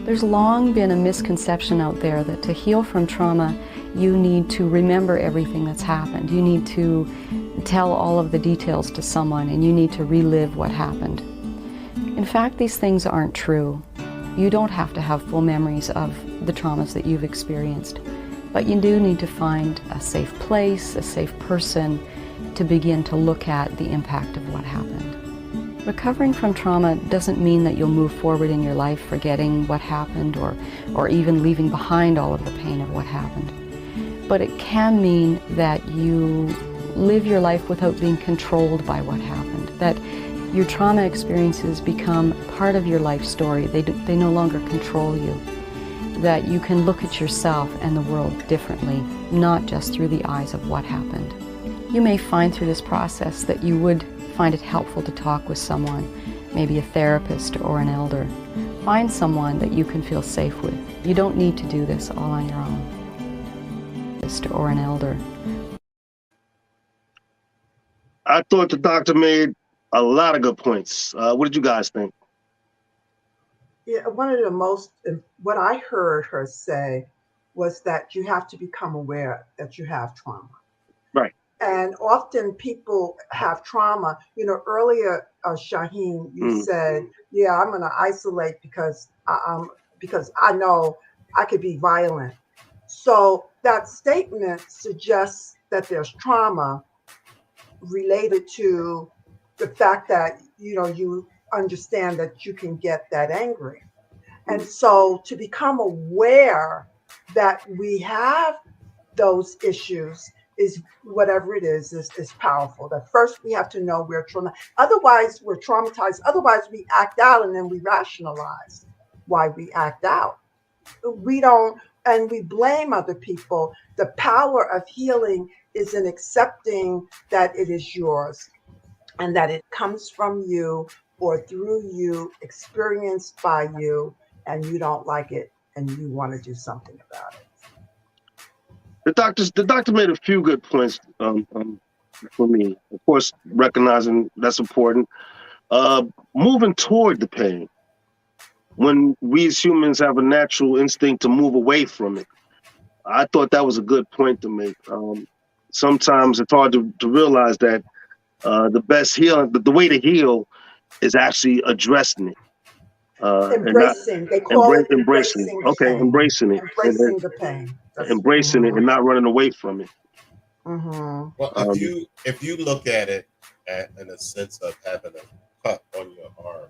There's long been a misconception out there that to heal from trauma, you need to remember everything that's happened. You need to tell all of the details to someone, and you need to relive what happened. In fact, these things aren't true. You don't have to have full memories of the traumas that you've experienced, but you do need to find a safe place, a safe person to begin to look at the impact of what happened. Recovering from trauma doesn't mean that you'll move forward in your life forgetting what happened or even leaving behind all of the pain of what happened. But it can mean that you live your life without being controlled by what happened, that your trauma experiences become part of your life story. They no longer control you, that you can look at yourself and the world differently, not just through the eyes of what happened. You may find through this process that you would find it helpful to talk with someone, maybe a therapist or an elder. Find someone that you can feel safe with. You don't need to do this all on your own. Or an elder. I thought the doctor made a lot of good points. What did you guys think? Yeah, one of the most, what I heard her say was that you have to become aware that you have trauma. Right. And often people have trauma. You know, earlier, Shaheen, you said, yeah, I'm going to isolate because I know I could be violent. So that statement suggests that there's trauma related to the fact that, you know, you understand that you can get that angry. And so to become aware that we have those issues is whatever it is powerful. That first we have to know we're otherwise we're traumatized. Otherwise we act out and then we rationalize why we act out. We don't, and we blame other people. The power of healing is in accepting that it is yours and that it comes from you or through you, experienced by you, and you don't like it and you want to do something about it. The doctor made a few good points for me. Of course, recognizing that's important. Moving toward the pain. When we as humans have a natural instinct to move away from it. I thought that was a good point to make. Sometimes it's hard to realize that the best healing, the way to heal is actually addressing it. Embracing, they call it embracing. Okay, embracing it. Embracing the pain. Embracing it and not running away from it. Mm-hmm. Well, if you look at it in a sense of having a cut on your arm,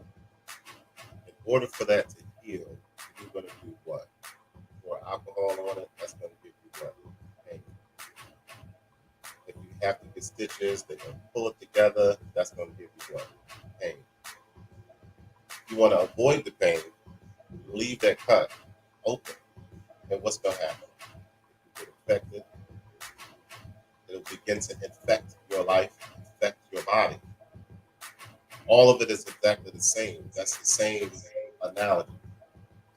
in order for that to heal, you're going to do what? Pour alcohol on it, that's going to give you what? Pain. If you have to get stitches, they're going to pull it together, that's going to give you what? Pain. You want to avoid the pain, leave that cut open. And what's going to happen? You get infected. It'll begin to infect your life, infect your body. All of it is exactly the same. That's the same analogy.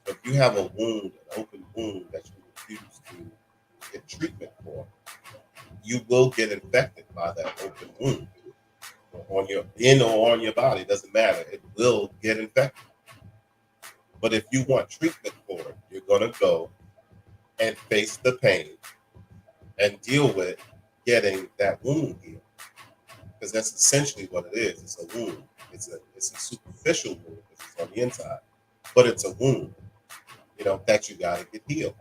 So if you have a wound, an open wound that you refuse to get treatment for, you will get infected by that open wound. On your or on your body, doesn't matter. It will get infected. But if you want treatment for it, you're going to go and face the pain and deal with getting that wound healed. Because that's essentially what it is. It's a wound. It's a superficial wound because it's on the inside, but it's a wound, you know, that you got to get healed.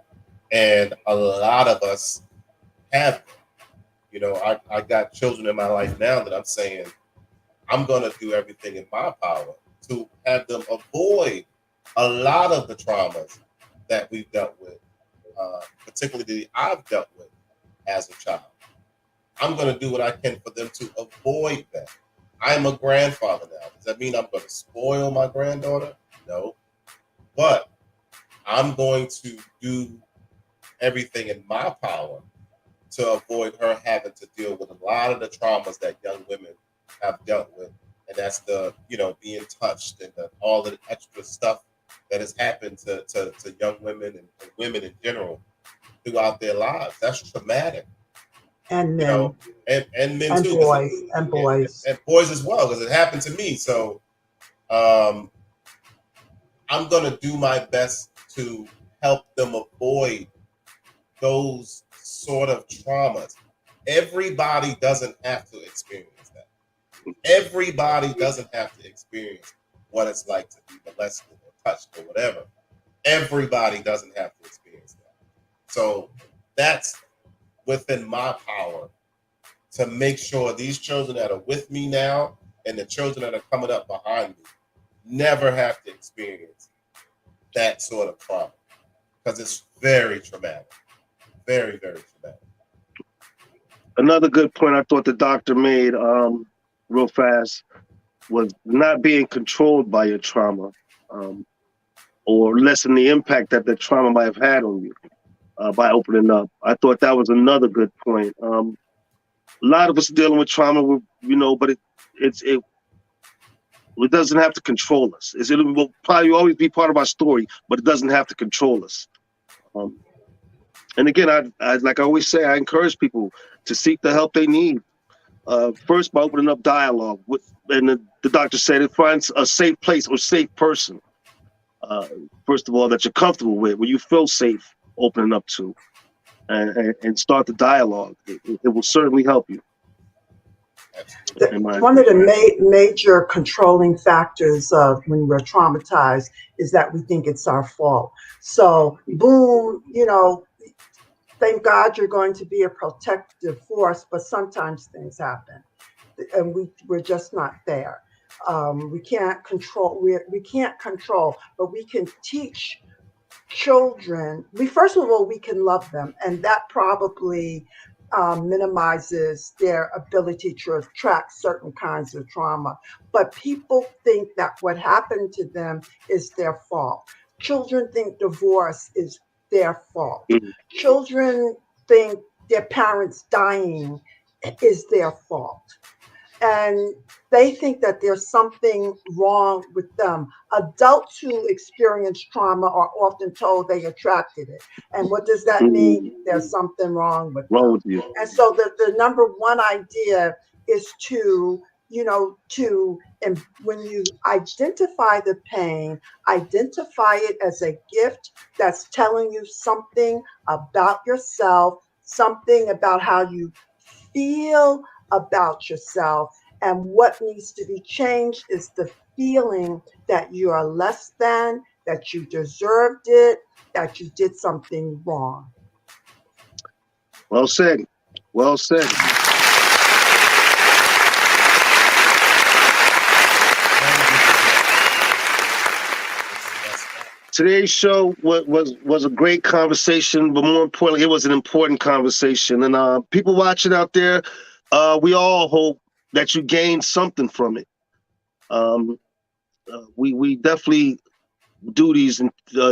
And a lot of us have them. You know, I got children in my life now that I'm saying, I'm going to do everything in my power to have them avoid a lot of the traumas that we've dealt with, particularly I've dealt with as a child. I'm going to do what I can for them to avoid that. I'm a grandfather now. Does that mean I'm going to spoil my granddaughter? No. But I'm going to do everything in my power to avoid her having to deal with a lot of the traumas that young women have dealt with. And that's the, you know, being touched and all the extra stuff that has happened to young women and women in general throughout their lives. That's traumatic. And You men know, and men and too, boys and boys. and boys as well, because it happened to me. So I'm gonna do my best to help them avoid those sort of traumas. Everybody doesn't have to experience that. Everybody doesn't have to experience what it's like to be molested or touched or whatever. Everybody doesn't have to experience that. So that's within my power to make sure these children that are with me now and the children that are coming up behind me never have to experience that sort of trauma, because it's very traumatic. Very, very traumatic. Another good point I thought the doctor made real fast was not being controlled by your trauma, or lessen the impact that the trauma might have had on you by opening up. I thought that was another good point. A lot of us are dealing with trauma, but it doesn't have to control us. It will probably always be part of our story, but it doesn't have to control us. And again, I like I always say, I encourage people to seek the help they need. First, by opening up dialogue and the doctor said it finds a safe place or safe person. First of all, that you're comfortable with, where you feel safe opening up to, and start the dialogue. It will certainly help you. One of the major controlling factors of when we're traumatized is that we think it's our fault. So, boom, thank God you're going to be a protective force, but sometimes things happen, and we're just not there. We can't control. We can't control, but we can teach children. First of all, we can love them, and that probably minimizes their ability to attract certain kinds of trauma. But people think that what happened to them is their fault. Children think divorce is their fault. Mhm. Children think their parents dying is their fault. And they think that there's something wrong with them. Adults who experience trauma are often told they attracted it. And what does that mean? There's something wrong with them. Wrong with you. And so the number one idea is and when you identify the pain, identify it as a gift that's telling you something about yourself, something about how you feel about yourself. And what needs to be changed is the feeling that you are less than, that you deserved it, that you did something wrong. Well said. Well said. Today's show was a great conversation, but more importantly, it was an important conversation. And people watching out there, we all hope that you gain something from it. We definitely do these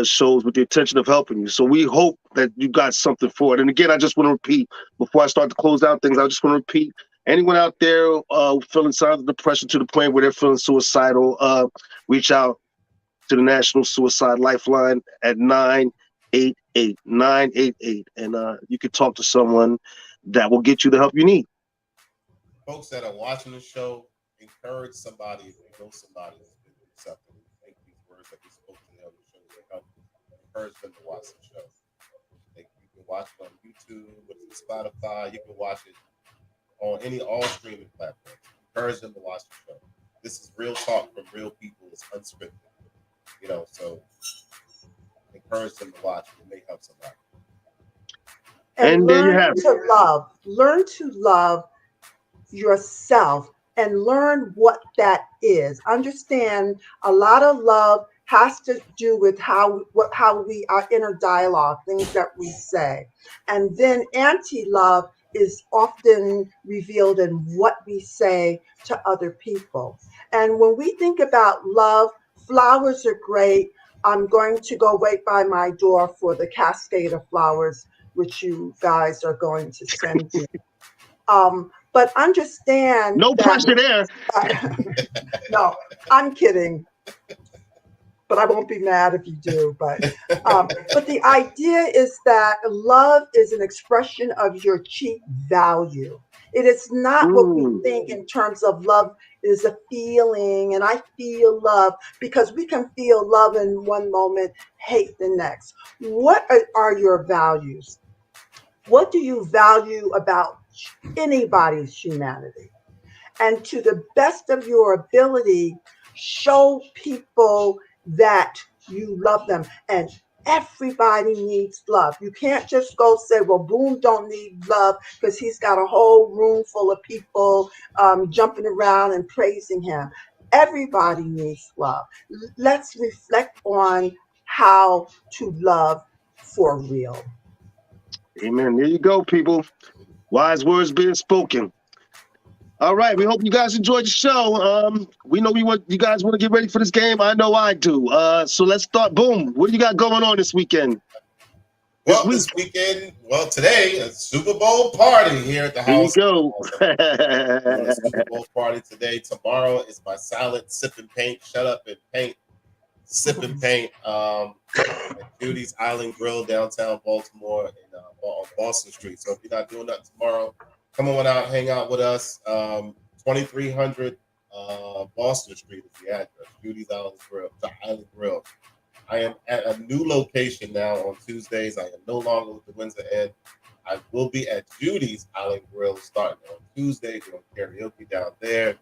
shows with the intention of helping you. So we hope that you got something for it. And again, I just want to repeat, before I start to close out things, I just want to repeat, anyone out there feeling signs of depression to the point where they're feeling suicidal, reach out to the National Suicide Lifeline at 988. And you can talk to someone that will get you the help you need. Folks that are watching the show, encourage somebody, if you know somebody that's been doing something. Think these words that we spoke to them on the show will help encourage them to watch the show. You can watch it on YouTube, Spotify. You can watch it on all streaming platforms. Encourage them to watch the show. This is real talk from real people. It's unscripted. So encourage them to watch it. It may help somebody. And there you have it. Learn to love yourself and learn what that is. Understand a lot of love has to do with how we our inner dialogue, things that we say. And then anti-love is often revealed in what we say to other people. And when we think about love, flowers are great. I'm going to go wait by my door for the cascade of flowers, which you guys are going to send me. But understand. No pressure there. No, I'm kidding. but I won't be mad if you do. But the idea is that love is an expression of your chief value. It is not what we think in terms of love is a feeling, and I feel love, because we can feel love in one moment, hate the next. What are your values? What do you value about anybody's humanity? And to the best of your ability, show people that you love them. And everybody needs love. You can't just go say, well, Boom don't need love because he's got a whole room full of people jumping around and praising him. Everybody needs love. Let's reflect on how to love for real. Amen. There you go, people. Wise words being spoken. All right, we hope you guys enjoyed the show. We know you guys want to get ready for this game. I know I do. So let's start. Boom. What do you got going on this weekend? This weekend, today, a Super Bowl party here at the house. Here you go. Super Bowl party today. Tomorrow is my silent sip and paint, shut up and paint, sip and paint at Judy's Island Grill, downtown Baltimore, on Boston Street. So if you're not doing that tomorrow, come on out, hang out with us. 2300 Boston Street is the address. Judy's Island Grill. I am at a new location now on Tuesdays. I am no longer with the Windsor Inn. I will be at Judy's Island Grill starting on Tuesday doing karaoke down there.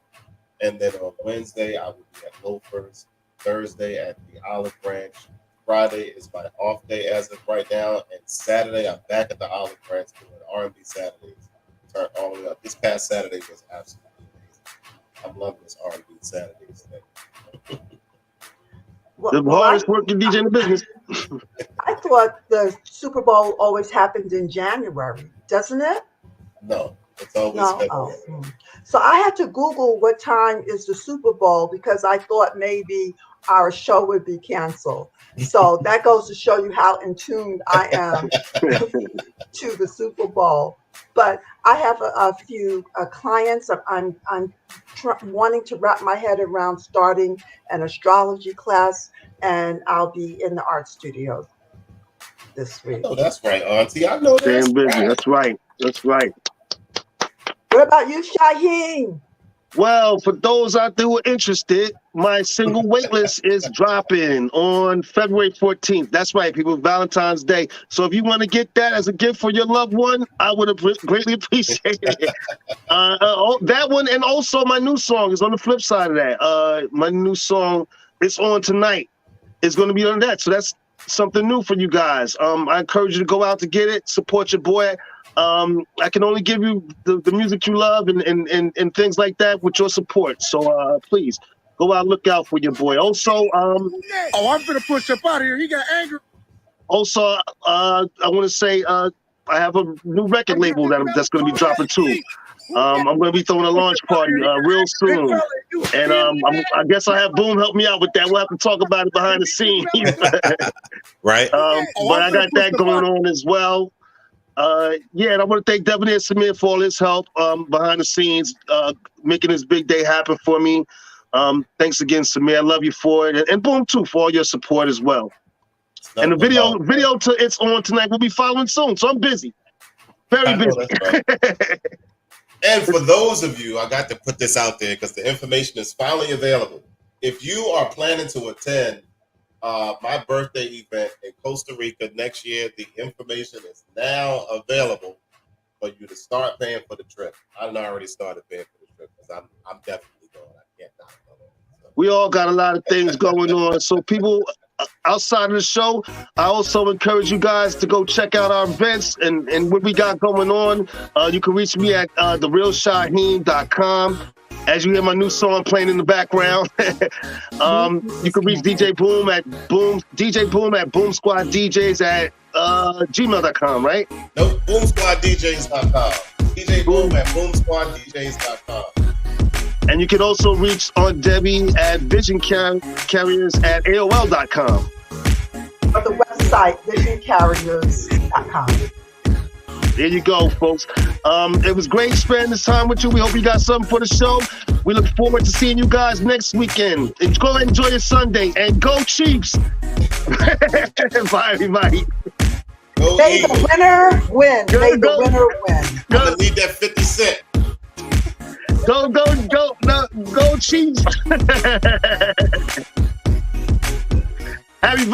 And then on Wednesday, I will be at Loafers. Thursday at the Olive Branch. Friday is my off day as of right now. And Saturday, I'm back at the Olive Branch doing R&B Saturdays. Turn all the way up. This past Saturday was absolutely amazing. I'm loving this R&B Saturdays thing. The hardest working DJ in the business. I thought the Super Bowl always happened in January, doesn't it? No, it's always February. So I had to Google what time is the Super Bowl because I thought maybe our show would be canceled. So that goes to show you how in tune I am to the Super Bowl. But I have a few clients. I'm wanting to wrap my head around starting an astrology class, and I'll be in the art studio this week. Oh, that's right, Auntie. I know that's right. That's right. That's right. What about you, Shaheen? Well, for those out there who are interested, my single waitlist is dropping on February 14th. That's right, people, Valentine's Day. So if you want to get that as a gift for your loved one, I would greatly appreciate it. That one, and also my new song is on the flip side of that. My new song is on tonight. It's going to be on that. So that's something new for you guys. I encourage you to go out to get it, support your boy. I can only give you the music you love and things like that with your support. So please go out, look out for your boy. Also, I'm gonna push up out of here. He got angry. Also, I want to say I have a new record label that's going to be dropping too. I'm going to be throwing a launch party real soon, and I guess I have Boom help me out with that. We'll have to talk about it behind the scenes, right? But I got that going on as well. And I want to thank Debonair Samir for all his help behind the scenes, making this big day happen for me. Thanks again, Samir. I love you for it. And Boom, too, for all your support as well. And the video to It's On tonight will be following soon, so I'm busy. Very busy. Right. And for those of you, I got to put this out there because the information is finally available. If you are planning to attend my birthday event in Costa Rica next year, the information is now available for you to start paying for the trip. I've already started paying for the trip because I'm definitely going. I can't not go. So. We all got a lot of things going on. So people outside of the show, I also encourage you guys to go check out our events and what we got going on. You can reach me at therealshaheen.com. As you hear my new song playing in the background, you can reach DJ Boom at Boom Squad DJs at gmail.com, right? Nope, boomsquaddjs.com. DJ Boom at boomsquaddjs.com. And you can also reach Aunt Debbie at visioncarriers at AOL.com. Or the website, visioncarriers.com. There you go, folks. It was great spending this time with you. We hope you got something for the show. We look forward to seeing you guys next weekend. And go enjoy your Sunday and go Chiefs. Bye, everybody. Go May the Eagles. winner win. Go, May the go. winner win. I'm gonna need that 50 Cent. Go Chiefs. Happy